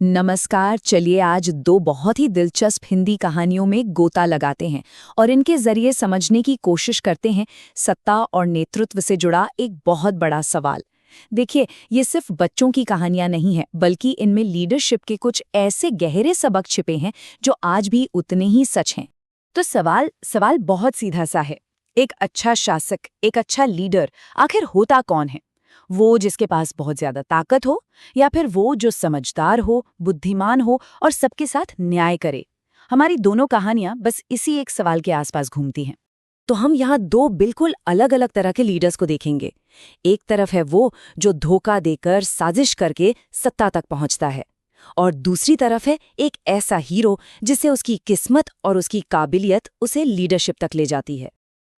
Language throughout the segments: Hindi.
नमस्कार। चलिए आज दो बहुत ही दिलचस्प हिंदी कहानियों में गोता लगाते हैं और इनके जरिए समझने की कोशिश करते हैं सत्ता और नेतृत्व से जुड़ा एक बहुत बड़ा सवाल। देखिए, ये सिर्फ बच्चों की कहानियां नहीं है, बल्कि इनमें लीडरशिप के कुछ ऐसे गहरे सबक छिपे हैं जो आज भी उतने ही सच हैं। तो सवाल बहुत सीधा सा है। एक अच्छा शासक, एक अच्छा लीडर आखिर होता कौन है? वो जिसके पास बहुत ज्यादा ताकत हो, या फिर वो जो समझदार हो, बुद्धिमान हो और सबके साथ न्याय करे? हमारी दोनों कहानियां बस इसी एक सवाल के आसपास घूमती हैं। तो हम यहाँ दो बिल्कुल अलग अलग तरह के लीडर्स को देखेंगे। एक तरफ है वो जो धोखा देकर, साजिश करके सत्ता तक पहुंचता है, और दूसरी तरफ है एक ऐसा हीरो जिसे उसकी किस्मत और उसकी काबिलियत उसे लीडरशिप तक ले जाती है।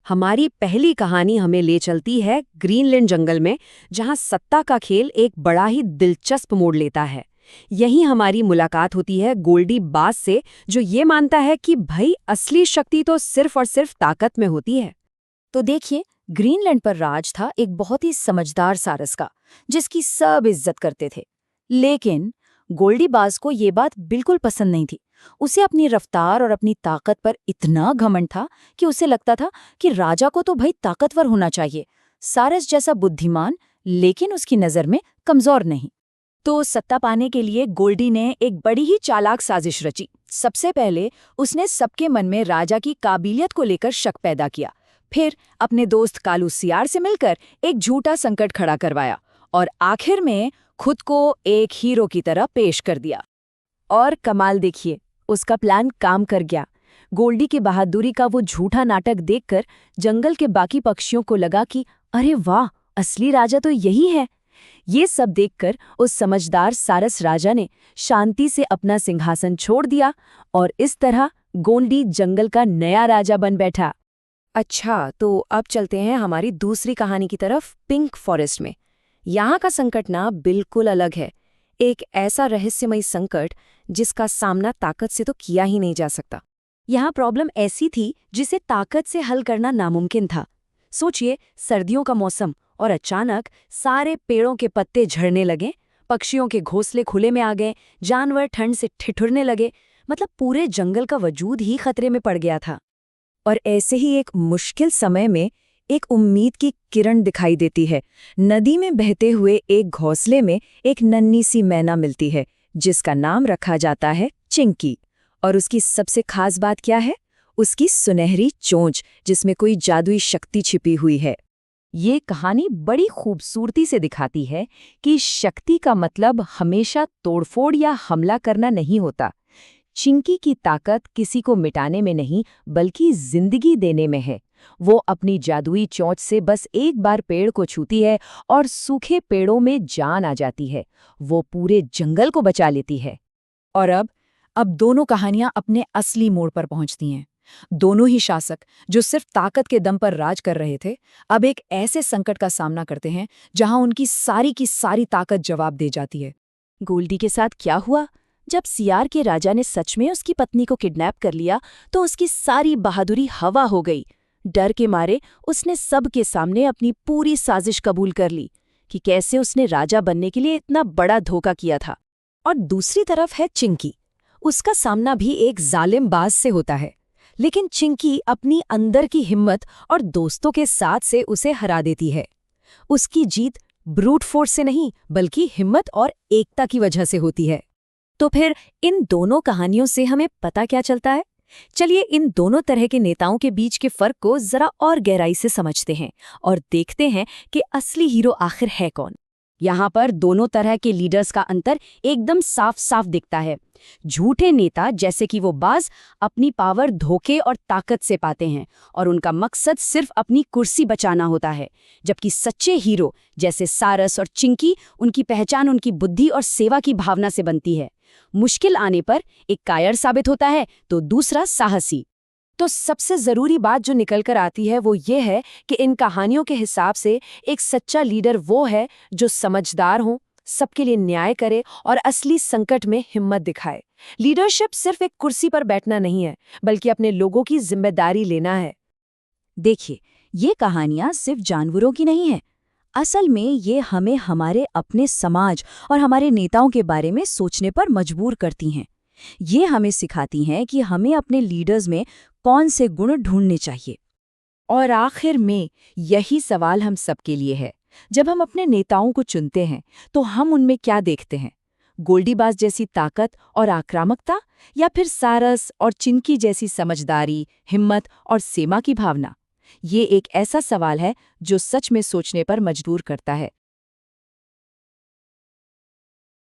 हमारी पहली कहानी हमें ले चलती है ग्रीनलैंड जंगल में, जहां सत्ता का खेल एक बड़ा ही दिलचस्प मोड़ लेता है। यहीं हमारी मुलाकात होती है गोल्डी बाज से, जो ये मानता है कि भाई असली शक्ति तो सिर्फ और सिर्फ ताकत में होती है। तो देखिए, ग्रीनलैंड पर राज था एक बहुत ही समझदार सारस का, जिसकी सब इज्जत करते थे। लेकिन गोल्डी बाज को ये बात बिल्कुल पसंद नहीं थी। उसे अपनी रफ्तार और अपनी ताकत पर इतना घमंड था कि उसे लगता था कि राजा को तो भाई ताकतवर होना चाहिए, सारस जैसा बुद्धिमान, लेकिन उसकी नजर में कमजोर नहीं। तो सत्ता पाने के लिए गोल्डी ने एक बड़ी ही चालाक साजिश रची। सबसे पहले उसने सबके मन में राजा की काबिलियत को लेकर शक पैदा किया। फिर अपने दोस्त कालू सियार से मिलकर एक झूठा संकट खड़ा करवाया, और आखिर में खुद को एक हीरो की तरह पेश कर दिया। और कमाल देखिए, उसका प्लान काम कर गया। गोल्डी की बहादुरी का वो झूठा नाटक देखकर जंगल के बाकी पक्षियों को लगा कि अरे वाह, असली राजा तो यही है। ये सब देखकर उस समझदार सारस राजा ने शांति से अपना सिंहासन छोड़ दिया, और इस तरह गोल्डी जंगल का नया राजा बन बैठा। अच्छा, तो अब चलते हैं हमारी दूसरी कहानी की तरफ, पिंक फॉरेस्ट में। यहाँ का संकट ना बिल्कुल अलग है। एक ऐसा रहस्यमयी संकट जिसका सामना ताकत से तो किया ही नहीं जा सकता। यहाँ प्रॉब्लम ऐसी थी जिसे ताकत से हल करना नामुमकिन था। सोचिए, सर्दियों का मौसम, और अचानक सारे पेड़ों के पत्ते झड़ने लगे, पक्षियों के घोंसले खुले में आ गए, जानवर ठंड से ठिठुरने लगे। मतलब पूरे जंगल का वजूद ही खतरे में पड़ गया था। और ऐसे ही एक मुश्किल समय में एक उम्मीद की किरण दिखाई देती है। नदी में बहते हुए एक घोंसले में एक नन्ही सी मैना मिलती है, जिसका नाम रखा जाता है चिंकी। और उसकी सबसे खास बात क्या है? उसकी सुनहरी चोंच, जिसमें कोई जादुई शक्ति छिपी हुई है। ये कहानी बड़ी खूबसूरती से दिखाती है कि शक्ति का मतलब हमेशा तोड़फोड़ या हमला करना नहीं होता। चिंकी की ताकत किसी को मिटाने में नहीं, बल्कि जिंदगी देने में है। वो अपनी जादुई चोंच से बस एक बार पेड़ को छूती है और सूखे पेड़ों में जान आ जाती है। वो पूरे जंगल को बचा लेती है। और अब दोनों कहानियां अपने असली मोड़ पर पहुंचती हैं। दोनों ही शासक, जो सिर्फ ताकत के दम पर राज कर रहे थे, अब एक ऐसे संकट का सामना करते हैं जहां उनकी सारी की सारी ताकत जवाब दे जाती है। गोल्डी के साथ क्या हुआ? जब सियार के राजा ने सच में उसकी पत्नी को किडनैप कर लिया, तो उसकी सारी बहादुरी हवा हो गई। डर के मारे उसने सबके सामने अपनी पूरी साजिश कबूल कर ली कि कैसे उसने राजा बनने के लिए इतना बड़ा धोखा किया था। और दूसरी तरफ है चिंकी। उसका सामना भी एक जालिम बाज से होता है, लेकिन चिंकी अपनी अंदर की हिम्मत और दोस्तों के साथ से उसे हरा देती है। उसकी जीत ब्रूट फोर्स से नहीं, बल्कि हिम्मत और एकता की वजह से होती है। तो फिर इन दोनों कहानियों से हमें पता क्या चलता है? चलिए इन दोनों तरह के नेताओं के बीच के फर्क को जरा और गहराई से समझते हैं और देखते हैं कि असली हीरो आखिर है कौन। यहाँ पर दोनों तरह के लीडर्स का अंतर एकदम साफ साफ दिखता है। झूठे नेता, जैसे कि वो बाज, अपनी पावर धोखे और ताकत से पाते हैं और उनका मकसद सिर्फ अपनी कुर्सी बचाना होता है। जबकि सच्चे हीरो जैसे सारस और चिंकी, उनकी पहचान उनकी बुद्धि और सेवा की भावना से बनती है। मुश्किल आने पर एक कायर साबित होता है, तो दूसरा साहसी। तो सबसे जरूरी बात जो निकल कर आती है वो ये है कि इन कहानियों के हिसाब से एक सच्चा लीडर वो है जो समझदार हो, सबके लिए न्याय करे और असली संकट में हिम्मत दिखाए। लीडरशिप सिर्फ एक कुर्सी पर बैठना नहीं है, बल्कि अपने लोगों की जिम्मेदारी लेना है। देखिए, ये कहानियां सिर्फ जानवरों की नहीं है। असल में ये हमें हमारे अपने समाज और हमारे नेताओं के बारे में सोचने पर मजबूर करती हैं। ये हमें सिखाती हैं कि हमें अपने लीडर्स में कौन से गुण ढूंढने चाहिए। और आखिर में यही सवाल हम सबके लिए है। जब हम अपने नेताओं को चुनते हैं तो हम उनमें क्या देखते हैं? गोल्डीबाज जैसी ताकत और आक्रामकता, या फिर सारस और चिंकी जैसी समझदारी, हिम्मत और सेमा की भावना? ये एक ऐसा सवाल है जो सच में सोचने पर मजबूर करता है।